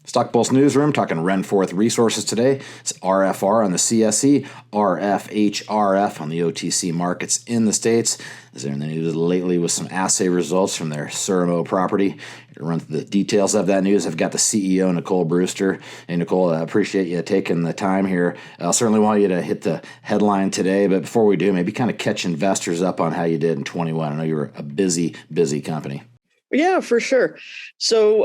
StockPulse Newsroom talking Renforth Resources today. It's RFR on the CSE, RFHRF on the OTC markets in the States. Is there in the news lately with some assay results from their Surimeau property? To run through the details of that news, I've got the CEO, Nicole Brewster. Hey, Nicole, I appreciate you taking the time here. I certainly want you to hit the headline today, but before we do, maybe kind of catch investors up on how you did in 21. I know you were a busy company. Yeah, for sure. So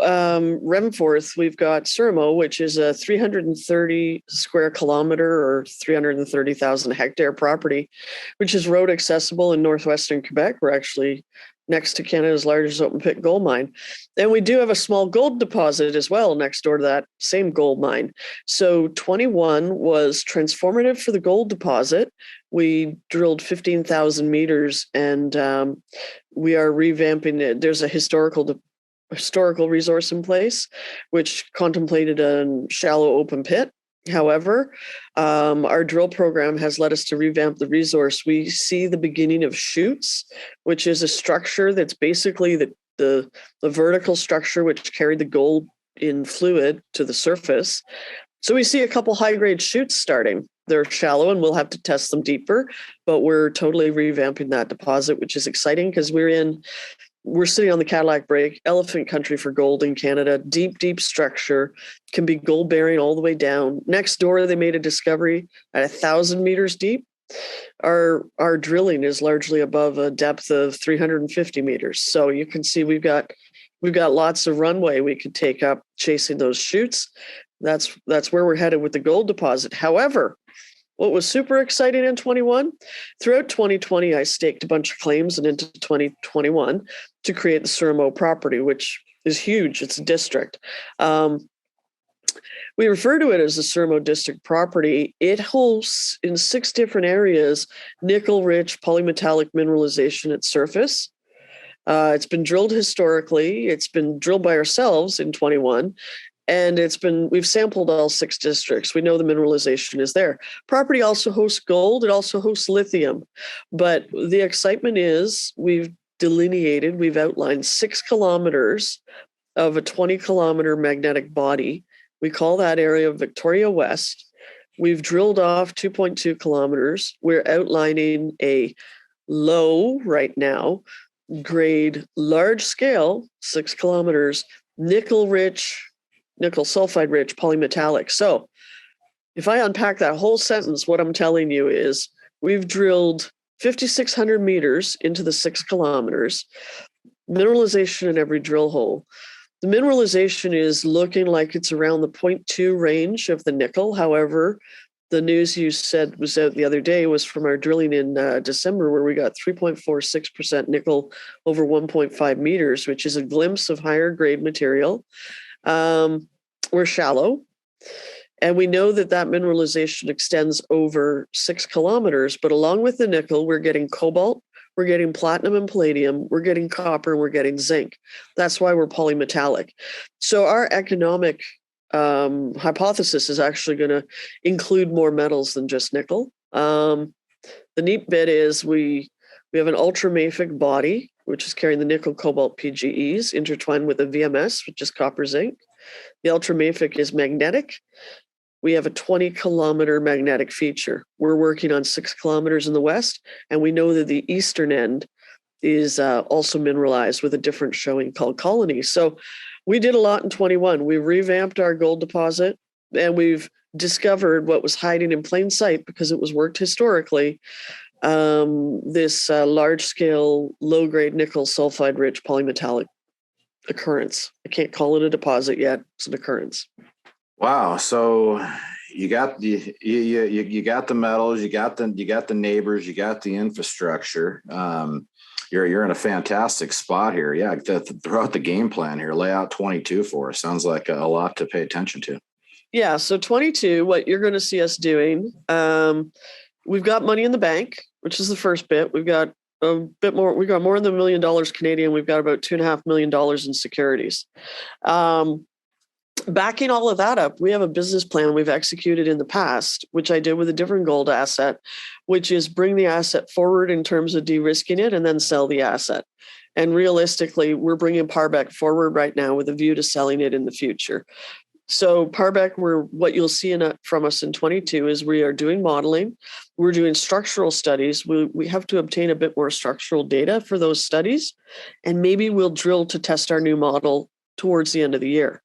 Renforth, we've got Surimeau, which is a 330 square kilometer or 330,000 hectare property, which is road accessible in northwestern Quebec. We're actually next to Canada's largest open pit gold mine. And we do have a small gold deposit as well next door to that same gold mine. So 21 was transformative for the gold deposit. We drilled 15,000 meters and we are revamping it. There's a historical resource in place, which contemplated a shallow open pit. However, our drill program has led us to revamp the resource. We see the beginning of chutes, which is a structure that's basically the vertical structure which carried the gold in fluid to the surface. So we see a couple high-grade chutes starting. They're shallow and we'll have to test them deeper, but we're totally revamping that deposit, which is exciting because we're sitting on the Cadillac Break, elephant country for gold in Canada, deep structure, can be gold bearing all the way down. Next door, they made a discovery at 1,000 meters deep. Our drilling is largely above a depth of 350 meters. So you can see we've got lots of runway we could take up chasing those chutes. That's where we're headed with the gold deposit. However, what was super exciting in 21, throughout 2020, I staked a bunch of claims and into 2021 to create the Surimeau property, which is huge. It's a district. We refer to it as the Surimeau District Property. It hosts in 6 different areas nickel-rich polymetallic mineralization at surface. It's been drilled historically. It's been drilled by ourselves in 21. And we've sampled all 6 districts. We know the mineralization is there. Property also hosts gold. It also hosts lithium. But the excitement is we've outlined 6 kilometers of a 20-kilometer magnetic body. We call that area Victoria West. We've drilled off 2.2 kilometers. We're outlining a low right now, grade, large scale, 6 kilometers, nickel sulfide rich polymetallic. So if I unpack that whole sentence, what I'm telling you is we've drilled 5,600 meters into the 6 kilometers, mineralization in every drill hole. The mineralization is looking like it's around the 0.2 range of the nickel. However, the news you said was out the other day was from our drilling in December, where we got 3.46% nickel over 1.5 meters, which is a glimpse of higher grade material. We're shallow, and we know that mineralization extends over 6 kilometers, but along with the nickel, we're getting cobalt, we're getting platinum and palladium, we're getting copper, and we're getting zinc. That's why we're polymetallic. So our economic hypothesis is actually going to include more metals than just nickel. The neat bit is we have an ultramafic body, which is carrying the nickel cobalt PGEs intertwined with a VMS, which is copper zinc. The ultramafic is magnetic. We have a 20-kilometer magnetic feature. We're working on 6 kilometers in the west, and we know that the eastern end is also mineralized with a different showing called Colony. So we did a lot in 21. We revamped our gold deposit, and we've discovered what was hiding in plain sight because it was worked historically. This large-scale, low-grade nickel sulfide-rich polymetallic occurrence. I can't call it a deposit yet. It's an occurrence. Wow. So you got you got the metals, you got the neighbors, you got the infrastructure. You're in a fantastic spot here. Yeah, throughout the game plan here, lay out 22 for us. Sounds like a lot to pay attention to. Yeah. So 22, what you're going to see us doing, we've got money in the bank, which is the first bit. We've got a bit more. We got more than $1 million Canadian. We've got about $2.5 million in securities. Backing all of that up, we have a business plan we've executed in the past, which I did with a different gold asset, which is bring the asset forward in terms of de-risking it and then sell the asset. And realistically, we're bringing Parbec forward right now with a view to selling it in the future. So Parbec, what you'll see from us in 22 is we are doing modeling. We're doing structural studies. We have to obtain a bit more structural data for those studies, and maybe we'll drill to test our new model towards the end of the year.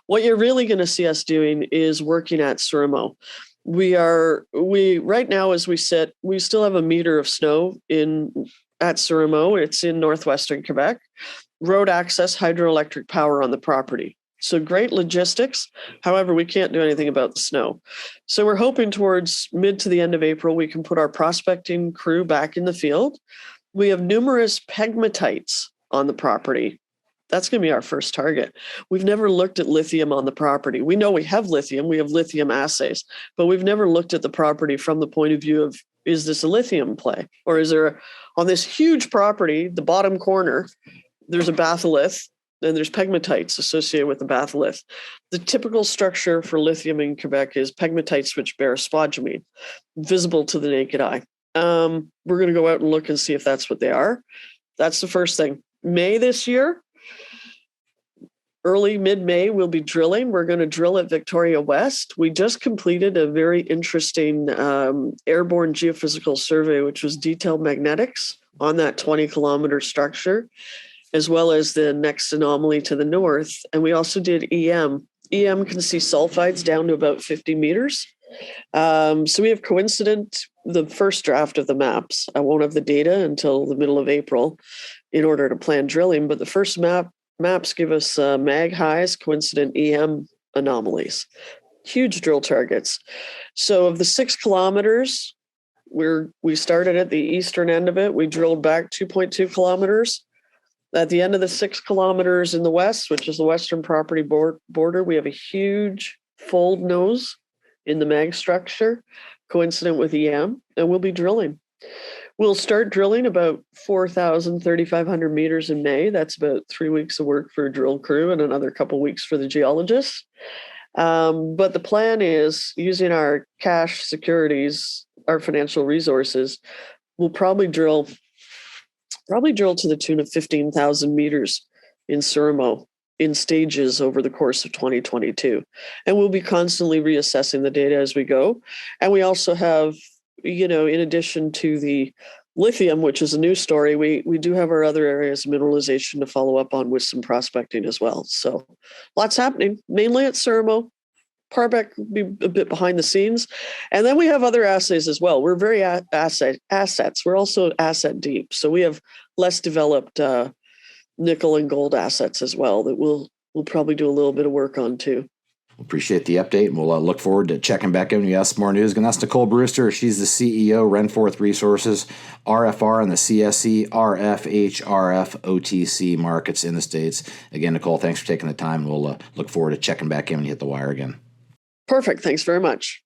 What you're really going to see us doing is working at Surimeau. We right now, as we sit, we still have a meter of snow at Surimeau. It's in northwestern Quebec. Road access, hydroelectric power on the property. So great logistics. However, we can't do anything about the snow. So we're hoping towards mid to the end of April, we can put our prospecting crew back in the field. We have numerous pegmatites on the property. That's going to be our first target. We've never looked at lithium on the property. We know we have lithium assays, but we've never looked at the property from the point of view of, is this a lithium play? Or is there, on this huge property, the bottom corner, there's a batholith, and there's pegmatites associated with the batholith. The typical structure for lithium in Quebec is pegmatites which bear spodumene, visible to the naked eye. We're going to go out and look and see if that's what they are. That's the first thing. May this year, early mid-May, we'll be drilling. We're going to drill at Victoria West. We just completed a very interesting airborne geophysical survey, which was detailed magnetics on that 20-kilometer structure, as well as the next anomaly to the north. And we also did EM. EM can see sulfides down to about 50 meters. So we have the first draft of the maps. I won't have the data until the middle of April in order to plan drilling, but the first maps give us mag highs, coincident EM anomalies. Huge drill targets. So of the 6 kilometers, we started at the eastern end of it. We drilled back 2.2 kilometers. At the end of the 6 kilometers in the west, which is the western property border, we have a huge fold nose in the mag structure, coincident with EM, and we'll be drilling. We'll start drilling about 3,500 meters in May. That's about 3 weeks of work for a drill crew and another couple weeks for the geologists. But the plan is, using our cash securities, our financial resources, we'll probably drill to the tune of 15,000 meters in Surimeau in stages over the course of 2022. And we'll be constantly reassessing the data as we go. And we also have, in addition to the lithium, which is a new story, we do have our other areas of mineralization to follow up on with some prospecting as well. So lots happening, mainly at Surimeau. Parbec will be a bit behind the scenes. And then we have other assays as well. We're very assets. We're also asset deep. So we have less developed nickel and gold assets as well that we'll probably do a little bit of work on too. Appreciate the update, and we'll look forward to checking back in when you have some more news. And that's Nicole Brewster. She's the CEO, Renforth Resources, RFR on the CSE, RFHRF, OTC markets in the States. Again, Nicole, thanks for taking the time. We'll look forward to checking back in when you hit the wire again. Perfect. Thanks very much.